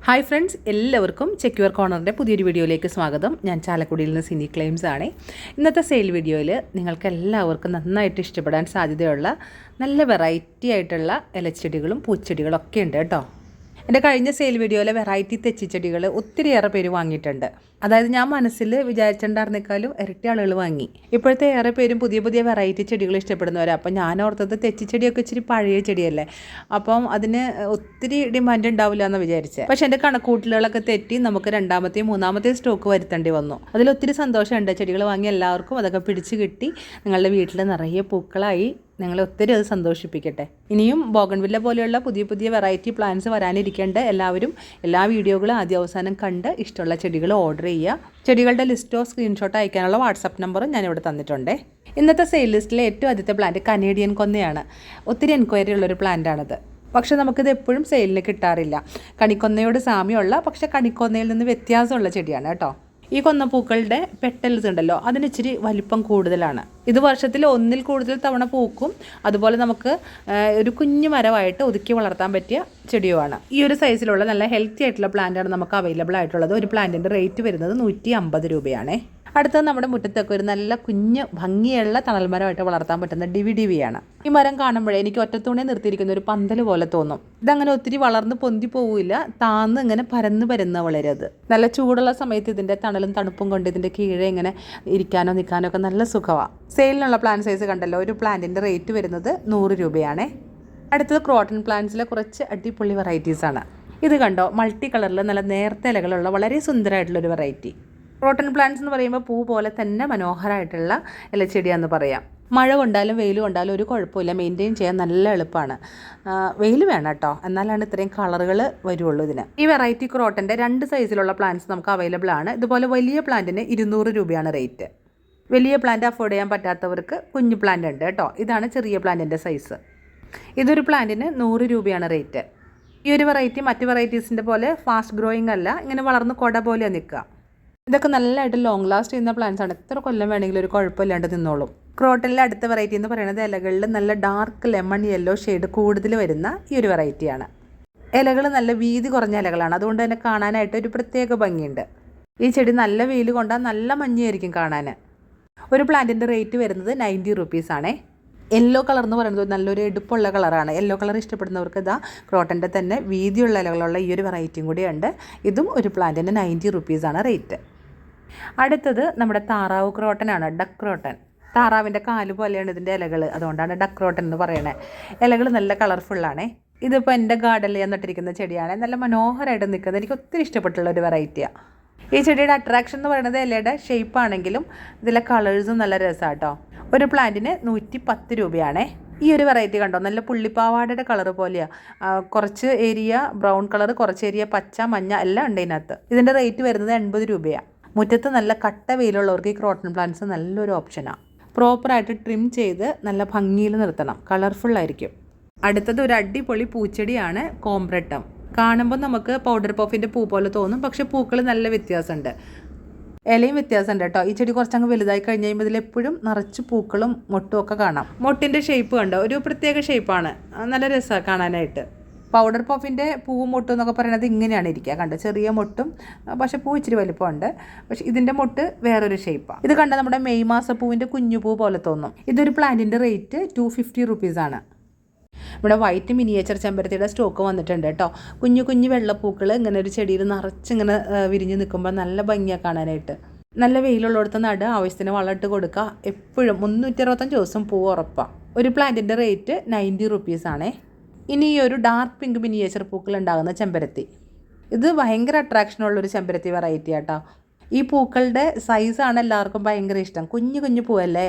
Hi friends, എല്ലാവർക്കും secure കോർണറിൻ്റെ പുതിയൊരു വീഡിയോയിലേക്ക് സ്വാഗതം. ഞാൻ ചാലക്കുടിയിൽ നിന്ന് സിനി ക്ലെയിംസ് ആണ്. ഇന്നത്തെ സെയിൽ വീഡിയോയിൽ നിങ്ങൾക്ക് എല്ലാവർക്കും നന്നായിട്ട് ഇഷ്ടപ്പെടാൻ സാധ്യതയുള്ള നല്ല വെറൈറ്റി ആയിട്ടുള്ള ഇലച്ചെടികളും പൂച്ചെടികളും ഒക്കെ ഉണ്ട് കേട്ടോ. എൻ്റെ കഴിഞ്ഞ സെയിൽ വീഡിയോയിലെ വെറൈറ്റി തെച്ചിച്ചെടികൾ ഒത്തിരിയേറെ പേര് വാങ്ങിയിട്ടുണ്ട്. അതായത് ഞാൻ മനസ്സിൽ വിചാരിച്ചിട്ടുണ്ടായിരുന്നേക്കാളും ഇരട്ടി ആളുകൾ വാങ്ങി. ഇപ്പോഴത്തെ ഏറെ പേരും പുതിയ പുതിയ വെറൈറ്റി ചെടികൾ ഇഷ്ടപ്പെടുന്നവരാണ്. അപ്പം ഞാൻ ഓർത്തത് തെച്ചിച്ചെടിയൊക്കെ ഇച്ചിരി പഴയ ചെടിയല്ലേ, അപ്പം അതിന് ഒത്തിരി ഡിമാൻഡ് ഉണ്ടാവില്ല എന്ന് വിചാരിച്ചത്. പക്ഷെ എൻ്റെ കണക്കൂട്ടലുകളൊക്കെ തെറ്റി നമുക്ക് രണ്ടാമത്തെയും മൂന്നാമത്തെയും സ്റ്റോക്ക് വരുത്തേണ്ടി വന്നു. അതിലൊത്തിരി സന്തോഷമുണ്ട്. ചെടികൾ വാങ്ങിയ എല്ലാവർക്കും അതൊക്കെ പിടിച്ച് കിട്ടി നിങ്ങളുടെ വീട്ടിൽ നിറയെ പൂക്കളായി നിങ്ങളെ ഒത്തിരി അത് സന്തോഷിപ്പിക്കട്ടെ. ഇനിയും ബോഗൺവില്ല പോലെയുള്ള പുതിയ പുതിയ വെറൈറ്റി പ്ലാന്റ്സ് വരാനിരിക്കേണ്ട എല്ലാവരും എല്ലാ വീഡിയോകളും ആദ്യ അവസാനം കണ്ട് ഇഷ്ടമുള്ള ചെടികൾ ഓർഡർ ചെയ്യുക. ചെടികളുടെ ലിസ്റ്റോ സ്ക്രീൻഷോട്ടോ അയക്കാനുള്ള വാട്സാപ്പ് നമ്പറും ഞാനിവിടെ തന്നിട്ടുണ്ട്. ഇന്നത്തെ സെയിൽ ലിസ്റ്റിലെ ഏറ്റവും ആദ്യത്തെ പ്ലാന്റ് കനേഡിയൻ കൊന്നയാണ്. ഒത്തിരി എൻക്വയറി ഉള്ളൊരു പ്ലാന്റാണിത്. പക്ഷെ നമുക്കിത് എപ്പോഴും സെയിലിന് കിട്ടാറില്ല. കണിക്കൊന്നയോട് സാമ്യമുള്ള പക്ഷേ കണിക്കൊന്നയിൽ നിന്ന് വ്യത്യാസമുള്ള ചെടിയാണ് കേട്ടോ. ഈ കൊന്നപ്പൂക്കളുടെ പെട്ടൽസ് ഉണ്ടല്ലോ, അതിന് ഇച്ചിരി വലിപ്പം കൂടുതലാണ്. ഇത് വർഷത്തിൽ ഒന്നിൽ കൂടുതൽ തവണ പൂക്കും. അതുപോലെ നമുക്ക് ഒരു കുഞ്ഞു മരമായിട്ട് ഒതുക്കി വളർത്താൻ പറ്റിയ ചെടിയുമാണ്. ഈ ഒരു സൈസിലുള്ള നല്ല ഹെൽത്തി ആയിട്ടുള്ള പ്ലാന്റാണ് നമുക്ക് അവൈലബിൾ ആയിട്ടുള്ളത്. ഒരു പ്ലാന്റിൻ്റെ റേറ്റ് വരുന്നത് 150 രൂപയാണ്. അടുത്തത് നമ്മുടെ മുറ്റത്തൊക്കെ ഒരു നല്ല കുഞ്ഞ് ഭംഗിയുള്ള തണൽമരമായിട്ട് വളർത്താൻ പറ്റുന്ന ഡിവിയാണ്. ഈ മരം കാണുമ്പോഴേ എനിക്ക് ഒറ്റത്തൂണെ നിർത്തിയിരിക്കുന്ന ഒരു പന്തൽ പോലെ തോന്നും. ഇതങ്ങനെ ഒത്തിരി വളർന്ന് പൊന്തി പോവില്ല, താന്ന് ഇങ്ങനെ പരന്ന് വളരത്. നല്ല ചൂടുള്ള സമയത്ത് ഇതിൻ്റെ തണലും തണുപ്പും കൊണ്ട് ഇതിൻ്റെ കീഴെ ഇങ്ങനെ ഇരിക്കാനോ നിൽക്കാനോ ഒക്കെ നല്ല സുഖമാണ്. സെയിലിനുള്ള പ്ലാന്റ് സൈസ് കണ്ടല്ലോ. ഒരു പ്ലാന്റിൻ്റെ റേറ്റ് വരുന്നത് 100 രൂപയാണ്. അടുത്തത് ക്രോട്ടൺ പ്ലാന്റ്സിലെ കുറച്ച് അടിപൊളി വെറൈറ്റീസാണ്. ഇത് കണ്ടോ, മൾട്ടി കളറിൽ നല്ല നേർത്ത ഇലകളുള്ള വളരെ സുന്ദരമായിട്ടുള്ളൊരു വെറൈറ്റി. ക്രോട്ടൺ പ്ലാന്റ്സ് എന്ന് പറയുമ്പോൾ പൂ പോലെ തന്നെ മനോഹരമായിട്ടുള്ള ഇലച്ചെടിയാണെന്ന് പറയാം. മഴ കൊണ്ടാലും വെയിൽ കൊണ്ടാലും ഒരു കുഴപ്പമില്ല, മെയിൻറ്റെയിൻ ചെയ്യാൻ നല്ല എളുപ്പമാണ്. വെയിൽ വേണം കേട്ടോ, എന്നാലാണ് ഇത്രയും കളറുകൾ വരുള്ളൂ ഇതിന്. ഈ വെറൈറ്റി ക്രോട്ടൻ്റെ 2 സൈസിലുള്ള പ്ലാന്റ്സ് നമുക്ക് അവൈലബിൾ ആണ്. ഇതുപോലെ വലിയ പ്ലാന്റിന് 200 രൂപയാണ് റേറ്റ്. വലിയ പ്ലാന്റ് അഫോർഡ് ചെയ്യാൻ പറ്റാത്തവർക്ക് കുഞ്ഞു പ്ലാന്റ് ഉണ്ട് കേട്ടോ. ഇതാണ് ചെറിയ പ്ലാന്റിൻ്റെ സൈസ്. ഇതൊരു പ്ലാന്റിന് 100 രൂപയാണ് റേറ്റ്. ഈ ഒരു വെറൈറ്റി മറ്റ് വെറൈറ്റീസിൻ്റെ പോലെ ഫാസ്റ്റ് ഗ്രോയിങ് അല്ല, ഇങ്ങനെ വളർന്ന് കൊട പോലെ നിൽക്കുക. ഇതൊക്കെ നല്ലതായിട്ട് ലോങ് ലാസ്റ്റ് ചെയ്യുന്ന പ്ലാന്റ്സ് ആണ്. എത്ര കൊല്ലം വേണമെങ്കിലും ഒരു കുഴപ്പമില്ലാണ്ട് നിന്നോളും. ക്രോട്ടനിലെ അടുത്ത വെറൈറ്റി എന്ന് പറയുന്നത് ഇലകളിൽ നല്ല ഡാർക്ക് ലെമൺ യെല്ലോ ഷെയ്ഡ് കൂടുതൽ വരുന്ന ഈ ഒരു വെറൈറ്റിയാണ്. ഇലകൾ നല്ല വീതി കുറഞ്ഞ ഇലകളാണ്, അതുകൊണ്ട് തന്നെ കാണാനായിട്ട് ഒരു പ്രത്യേക ഭംഗിയുണ്ട്. ഈ ചെടി നല്ല വെയിൽ കൊണ്ടാൽ നല്ല മഞ്ഞയായിരിക്കും കാണാൻ. ഒരു പ്ലാന്റിൻ്റെ റേറ്റ് വരുന്നത് 90 റുപ്പീസാണേ. യെല്ലോ കളർ എന്ന് പറയുന്നത് നല്ലൊരു എടുപ്പുള്ള കളറാണ്. യെല്ലോ കളർ ഇഷ്ടപ്പെടുന്നവർക്ക് ഇതാ ക്രോട്ടൻ്റെ തന്നെ വീതിയുള്ള ഇലകളുള്ള ഈ ഒരു വെറൈറ്റിയും കൂടി ഉണ്ട്. ഇതും ഒരു പ്ലാന്റിന് 90 റുപ്പീസാണ് റേറ്റ്. അടുത്തത് നമ്മുടെ താറാവ് ക്രോട്ടനാണ്, ഡക്ക് ക്രോട്ടൻ. താറാവിൻ്റെ കാല് പോലെയാണ് ഇതിൻ്റെ ഇലകൾ, അതുകൊണ്ടാണ് ഡക്ക് ക്രോട്ടൻ എന്ന് പറയണേ. ഇലകൾ നല്ല കളർഫുള്ളാണേ. ഇതിപ്പോൾ എൻ്റെ ഗാർഡനിൽ ഞാൻ നട്ടിരിക്കുന്ന ചെടിയാണ്. നല്ല മനോഹരമായിട്ട് നിൽക്കുന്നത്, എനിക്ക് ഒത്തിരി ഇഷ്ടപ്പെട്ടുള്ള ഒരു വെറൈറ്റിയാണ്. ഈ ചെടിയുടെ അട്രാക്ഷൻ എന്ന് പറയുന്നത് ഇലയുടെ ഷേപ്പാണെങ്കിലും ഇതിലെ കളേഴ്സും നല്ല രസമാണ് കേട്ടോ. ഒരു പ്ലാന്റിന് 110 രൂപയാണേ. ഈ ഒരു വെറൈറ്റി കണ്ടോ, നല്ല പുള്ളിപ്പാവാടയുടെ കളർ പോലെയാണ്. കുറച്ച് ഏരിയ ബ്രൗൺ കളർ, കുറച്ച് ഏരിയ പച്ച മഞ്ഞ എല്ലാം ഉണ്ട് ഇതിനകത്ത്. ഇതിൻ്റെ റേറ്റ് വരുന്നത് 80 രൂപയാണ്. മുറ്റത്ത് നല്ല കട്ട വെയിലുള്ളവർക്ക് ഈ ക്രോട്ടൺ പ്ലാന്റ്സ് നല്ലൊരു ഓപ്ഷനാണ്. പ്രോപ്പറായിട്ട് ട്രിം ചെയ്ത് നല്ല ഭംഗിയിൽ നിർത്തണം, കളർഫുള്ളായിരിക്കും. അടുത്തത് ഒരു അടിപൊളി പൂച്ചെടിയാണ് കോംബ്രട്ടം. കാണുമ്പോൾ നമുക്ക് പൗഡർ പഫിൻ്റെ പൂ പോലെ തോന്നും, പക്ഷെ പൂക്കൾ നല്ല വ്യത്യാസമുണ്ട്, ഇലയും വ്യത്യാസമുണ്ട് കേട്ടോ. ഈ ചെടി കുറച്ചങ്ങ് വലുതായി കഴിഞ്ഞ് കഴിയുമ്പോൾ ഇതിലെപ്പോഴും നിറച്ച് പൂക്കളും മൊട്ടും ഒക്കെ കാണാം. മൊട്ടിൻ്റെ ഷേപ്പ് കണ്ടോ, ഒരു പ്രത്യേക ഷേപ്പാണ്, നല്ല രസമാണ് കാണാനായിട്ട്. പൗഡർ പഫിൻ്റെ പൂവും മൊട്ടും എന്നൊക്കെ പറയുന്നത് ഇങ്ങനെയാണ് ഇരിക്കുക, കണ്ടോ, ചെറിയ മൊട്ടും പക്ഷേ പൂ ഇച്ചിരി വലിപ്പമുണ്ട്. പക്ഷേ ഇതിൻ്റെ മൊട്ട് വേറൊരു ഷേപ്പാണ്. ഇത് കണ്ട നമ്മുടെ മെയ് മാസപ്പൂവിൻ്റെ കുഞ്ഞു പൂ പോലെ തോന്നും. ഇതൊരു പ്ലാന്റിൻ്റെ റേറ്റ് 250 റുപ്പീസാണ്. ഇവിടെ വൈറ്റ് മിനിയേച്ചർ ചെമ്പരത്തിയുടെ സ്റ്റോക്ക് വന്നിട്ടുണ്ട് കേട്ടോ. കുഞ്ഞു കുഞ്ഞു വെള്ളപ്പൂക്കൾ ഇങ്ങനെ ഒരു ചെടിയിൽ നിറച്ചിങ്ങനെ വിരിഞ്ഞ് നിൽക്കുമ്പോൾ നല്ല ഭംഗിയാണ് കാണാനായിട്ട്. നല്ല വെയിലുള്ളിടത്ത് നട്, ആവശ്യത്തിന് വളമിട്ട് കൊടുക്കുക. എപ്പോഴും 365 ദിവസം പൂ ഉറപ്പാണ്. ഒരു പ്ലാന്റിൻ്റെ റേറ്റ് 90 റുപ്പീസാണേ. ഇനി ഈ ഒരു ഡാർക്ക് പിങ്ക് മിനിയേച്ചർ പൂക്കൾ ഉണ്ടാകുന്ന ചെമ്പരത്തി, ഇത് ഭയങ്കര അട്രാക്ഷനുള്ളൊരു ചെമ്പരത്തി വെറൈറ്റി ആട്ടോ. ഈ പൂക്കളുടെ സൈസാണ് എല്ലാവർക്കും ഭയങ്കര ഇഷ്ടം, കുഞ്ഞു കുഞ്ഞു പൂവല്ലേ.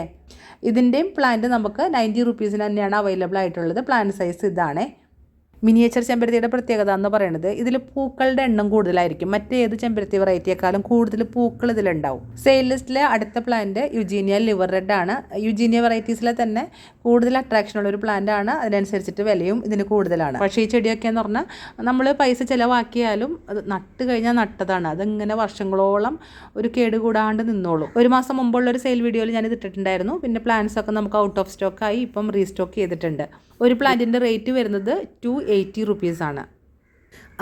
ഇതിൻ്റെയും പ്ലാന്റ് നമുക്ക് 90 റുപ്പീസിന് തന്നെയാണ് അവൈലബിൾ ആയിട്ടുള്ളത്. പ്ലാന്റ് സൈസ് ഇതാണേ. മിനിയേച്ചർ ചെമ്പരത്തിയുടെ പ്രത്യേകത എന്ന് പറയുന്നത് ഇതിൽ പൂക്കളുടെ എണ്ണം കൂടുതലായിരിക്കും. മറ്റേത് ചെമ്പരത്തി വെറൈറ്റിയേക്കാളും കൂടുതൽ പൂക്കൾ ഇതിലുണ്ടാവും. സെയിൽ ലിസ്റ്റിലെ അടുത്ത പ്ലാന്റ് യുജീനിയ ലിവർ റെഡ് ആണ്. യുജീനിയ വെറൈറ്റീസിലെ തന്നെ കൂടുതൽ അട്രാക്ഷനുള്ള ഒരു പ്ലാന്റ് ആണ്. അതിനനുസരിച്ചിട്ട് വിലയും ഇതിന് കൂടുതലാണ്. പക്ഷേ ഈ ചെടിയൊക്കെ എന്ന് പറഞ്ഞാൽ നമ്മൾ പൈസ ചിലവാക്കിയാലും അത് നട്ട് കഴിഞ്ഞാൽ നട്ടതാണ്. അതിങ്ങനെ വർഷങ്ങളോളം ഒരു കേടുകൂടാണ്ട് നിന്നോളും. ഒരു മാസം മുമ്പുള്ള ഒരു സെയിൽ വീഡിയോയിൽ ഞാൻ ഇട്ടിട്ടുണ്ടായിരുന്നു. പിന്നെ പ്ലാന്റ്സ് ഒക്കെ നമുക്ക് ഔട്ട് ഓഫ് സ്റ്റോക്കായി ഇപ്പം റീസ്റ്റോക്ക് ചെയ്തിട്ടുണ്ട്. ഒരു പ്ലാന്റിൻ്റെ റേറ്റ് വരുന്നത് 280 റുപ്പീസാണ്.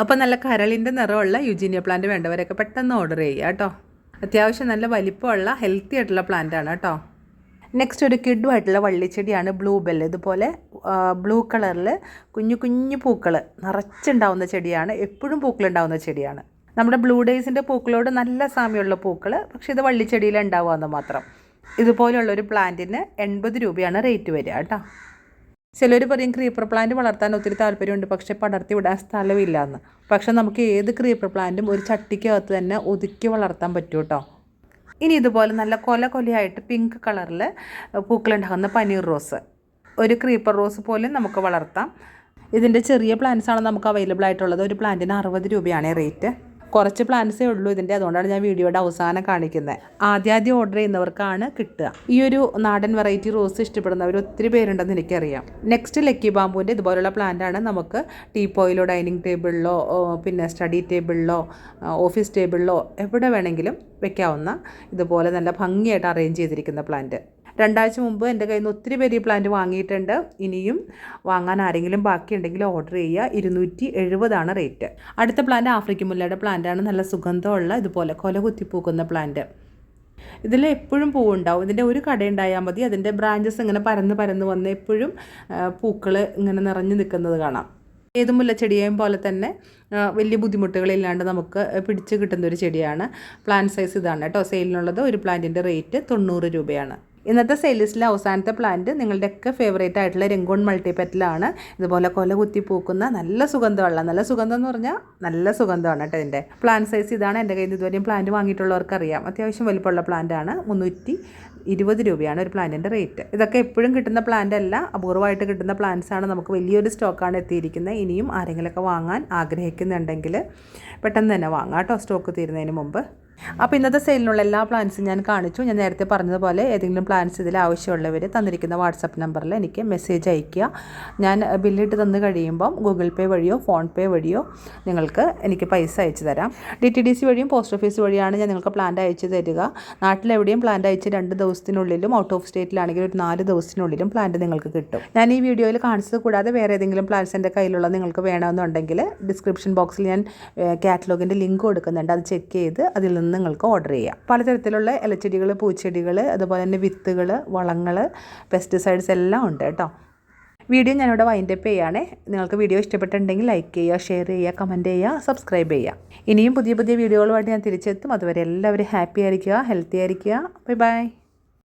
അപ്പോൾ നല്ല കരളിൻ്റെ നിറമുള്ള യുജീനിയ പ്ലാന്റ് വേണ്ടവരൊക്കെ പെട്ടെന്ന് ഓർഡർ ചെയ്യുക കേട്ടോ. അത്യാവശ്യം നല്ല വലിപ്പമുള്ള ഹെൽത്തി ആയിട്ടുള്ള പ്ലാന്റാണ് കേട്ടോ. നെക്സ്റ്റ് ഒരു കിഡുമായിട്ടുള്ള വള്ളിച്ചെടിയാണ് ബ്ലൂ ബെൽ. ഇതുപോലെ ബ്ലൂ കളറിൽ കുഞ്ഞു കുഞ്ഞു പൂക്കൾ നിറച്ചുണ്ടാവുന്ന ചെടിയാണ്. എപ്പോഴും പൂക്കളുണ്ടാവുന്ന ചെടിയാണ്. നമ്മുടെ ബ്ലൂ ഡേയ്സിൻ്റെ പൂക്കളോട് നല്ല സാമ്യമുള്ള പൂക്കൾ, പക്ഷേ ഇത് വള്ളിച്ചെടിയിൽ ഉണ്ടാവുമെന്ന് മാത്രം. ഇതുപോലെയുള്ളൊരു പ്ലാന്റിന് 80 രൂപയാണ് റേറ്റ് വരിക കേട്ടോ. ചിലർ പറയും ക്രീപ്പർ പ്ലാന്റ് വളർത്താൻ ഒത്തിരി താല്പര്യമുണ്ട്, പക്ഷേ പടർത്തി വിടാൻ സ്ഥലമില്ല എന്ന്. പക്ഷേ നമുക്ക് ഏത് ക്രീപ്പർ പ്ലാന്റും ഒരു ചട്ടിക്കകത്ത് തന്നെ ഒതുക്കി വളർത്താൻ പറ്റും കേട്ടോ. ഇനി ഇതുപോലെ നല്ല കൊലയായിട്ട് പിങ്ക് കളറിൽ പൂക്കളുണ്ടാകുന്ന പനീർ റോസ്, ഒരു ക്രീപ്പർ റോസ് പോലും നമുക്ക് വളർത്താം. ഇതിൻ്റെ ചെറിയ പ്ലാന്റ്സാണ് നമുക്ക് അവൈലബിൾ ആയിട്ടുള്ളത്. ഒരു പ്ലാന്റിന് 60 രൂപയാണ് റേറ്റ്. കുറച്ച് പ്ലാന്റ്സേ ഉള്ളൂ ഇതിൻ്റെ, അതുകൊണ്ടാണ് ഞാൻ വീഡിയോയുടെ അവസാനം കാണിക്കുന്നത്. ആദ്യം ഓർഡർ ചെയ്യുന്നവർക്കാണ് കിട്ടുക. ഈ ഒരു നാടൻ വെറൈറ്റി റോസ് ഇഷ്ടപ്പെടുന്നവർ ഒത്തിരി പേരുണ്ടെന്ന് എനിക്കറിയാം. നെക്സ്റ്റ് ലക്കി ബാമ്പുവിൻ്റെ ഇതുപോലുള്ള പ്ലാന്റാണ് നമുക്ക് ടീപ്പോയിലോ ഡൈനിങ് ടേബിളിലോ പിന്നെ സ്റ്റഡി ടേബിളിലോ ഓഫീസ് ടേബിളിലോ എവിടെ വേണമെങ്കിലും വെക്കാവുന്ന ഇതുപോലെ നല്ല ഭംഗിയായിട്ട് അറേഞ്ച് ചെയ്തിരിക്കുന്ന പ്ലാന്റ്. 2 ആഴ്ച മുമ്പ് എൻ്റെ കയ്യിൽ നിന്ന് ഒത്തിരി പേര് ഈ പ്ലാന്റ് വാങ്ങിയിട്ടുണ്ട്. ഇനിയും വാങ്ങാൻ ആരെങ്കിലും ബാക്കിയുണ്ടെങ്കിൽ ഓർഡർ ചെയ്യുക. 270 റേറ്റ്. അടുത്ത പ്ലാന്റ് ആഫ്രിക്കൻ മുല്ലയുടെ പ്ലാന്റാണ്. നല്ല സുഗന്ധമുള്ള ഇതുപോലെ കൊല കുത്തിപ്പൂക്കുന്ന പ്ലാന്റ്. ഇതിൽ എപ്പോഴും പൂവുണ്ടാവും. ഇതിൻ്റെ ഒരു കടയുണ്ടായാൽ മതി, അതിൻ്റെ ബ്രാഞ്ചസ് ഇങ്ങനെ പരന്ന് വന്ന് എപ്പോഴും പൂക്കൾ ഇങ്ങനെ നിറഞ്ഞു നിൽക്കുന്നത് കാണാം. ഏത് മുല്ലച്ചെടിയെയും പോലെ തന്നെ വലിയ ബുദ്ധിമുട്ടുകളില്ലാണ്ട് നമുക്ക് പിടിച്ച് കിട്ടുന്ന ഒരു ചെടിയാണ്. പ്ലാന്റ് സൈസ് ഇതാണ് കേട്ടോ സെയിലിനുള്ളത്. ഒരു പ്ലാന്റിൻ്റെ റേറ്റ് 90 രൂപയാണ്. ഇന്നത്തെ സെയിൽ ലിസ്റ്റിലെ അവസാനത്തെ പ്ലാന്റ് നിങ്ങളുടെയൊക്കെ ഫേവറേറ്റ് ആയിട്ടുള്ള രംഗോൺ മൾട്ടിപെറ്റലാണ്. ഇതുപോലെ കൊല കുത്തി പൂക്കുന്ന നല്ല സുഗന്ധമുള്ള, നല്ല സുഗന്ധം എന്ന് പറഞ്ഞാൽ നല്ല സുഗന്ധമാണ് കേട്ടോ ഇതിൻ്റെ. പ്ലാന്റ് സൈസ് ഇതാണ്. എൻ്റെ കയ്യിൽ നിന്ന് ഇതുവരെയും പ്ലാന്റ് വാങ്ങിയിട്ടുള്ളവർക്ക് അറിയാം. അത്യാവശ്യം വലിപ്പമുള്ള പ്ലാന്റാണ്. 320 രൂപയാണ് ഒരു പ്ലാന്റിൻ്റെ റേറ്റ്. ഇതൊക്കെ എപ്പോഴും കിട്ടുന്ന പ്ലാന്റ് അല്ല, അപൂർവമായിട്ട് കിട്ടുന്ന പ്ലാന്റ്സ് ആണ്. നമുക്ക് വലിയൊരു സ്റ്റോക്കാണ് എത്തിയിരിക്കുന്നത്. ഇനിയും ആരെങ്കിലുമൊക്കെ വാങ്ങാൻ ആഗ്രഹിക്കുന്നുണ്ടെങ്കിൽ പെട്ടെന്ന് തന്നെ വാങ്ങാം കേട്ടോ, സ്റ്റോക്ക് തീരുന്നതിന് മുമ്പ്. അപ്പോൾ ഇന്നത്തെ സെയിലിനുള്ള എല്ലാ പ്ലാൻസും ഞാൻ കാണിച്ചു. ഞാൻ നേരത്തെ പറഞ്ഞതുപോലെ ഏതെങ്കിലും പ്ലാൻസ് ഇതിൽ ആവശ്യമുള്ളവർ തന്നിരിക്കുന്ന വാട്സപ്പ് നമ്പറിൽ എനിക്ക് മെസ്സേജ് അയയ്ക്കുക. ഞാൻ ബില്ലിട്ട് തന്നു കഴിയുമ്പം ഗൂഗിൾ പേ വഴിയോ ഫോൺ പേ വഴിയോ നിങ്ങൾക്ക് എനിക്ക് പൈസ അയച്ചു തരാം. DTDC വഴിയും പോസ്റ്റ് ഓഫീസ് വഴിയാണ് ഞാൻ നിങ്ങൾക്ക് പ്ലാന്റ് അയച്ചു തരിക. നാട്ടിലെവിടെയും പ്ലാന്റ് അയച്ച് 2 ദിവസത്തിനുള്ളിലും ഔട്ട് ഓഫ് സ്റ്റേറ്റിലാണെങ്കിൽ ഒരു 4 ദിവസത്തിനുള്ളിലും പ്ലാന്റ് നിങ്ങൾക്ക് കിട്ടും. ഞാൻ ഈ വീഡിയോയിൽ കാണിച്ചത് കൂടാതെ വേറെ ഏതെങ്കിലും പ്ലാൻസ് എൻ്റെ കയ്യിലുള്ള നിങ്ങൾക്ക് വേണമെന്നുണ്ടെങ്കിൽ ഡിസ്ക്രിപ്ഷൻ ബോക്സിൽ ഞാൻ കാറ്റലോഗിൻ്റെ ലിങ്ക് കൊടുക്കുന്നുണ്ട്. അത് ചെക്ക് ചെയ്ത് അതിൽ നിന്ന് നിങ്ങൾക്ക് ഓർഡർ ചെയ്യാം. പലതരത്തിലുള്ള ഇലച്ചെടികൾ, പൂച്ചെടികൾ, അതുപോലെ തന്നെ വിത്തുകൾ, വളങ്ങൾ, പെസ്റ്റിസൈഡ്സ് എല്ലാം ഉണ്ട് കേട്ടോ. വീഡിയോ ഞാനിവിടെ വൈൻഡപ്പ് ചെയ്യുകയാണേ. നിങ്ങൾക്ക് വീഡിയോ ഇഷ്ടപ്പെട്ടിട്ടുണ്ടെങ്കിൽ ലൈക്ക് ചെയ്യുക, ഷെയർ ചെയ്യുക, കമൻറ്റ് ചെയ്യുക, സബ്സ്ക്രൈബ് ചെയ്യുക. ഇനിയും പുതിയ വീഡിയോകളുമായിട്ട് ഞാൻ തിരിച്ചെത്തും. അതുവരെ എല്ലാവരും ഹാപ്പി ആയിരിക്കുക, ഹെൽത്തി ആയിരിക്കുക. Bye bye.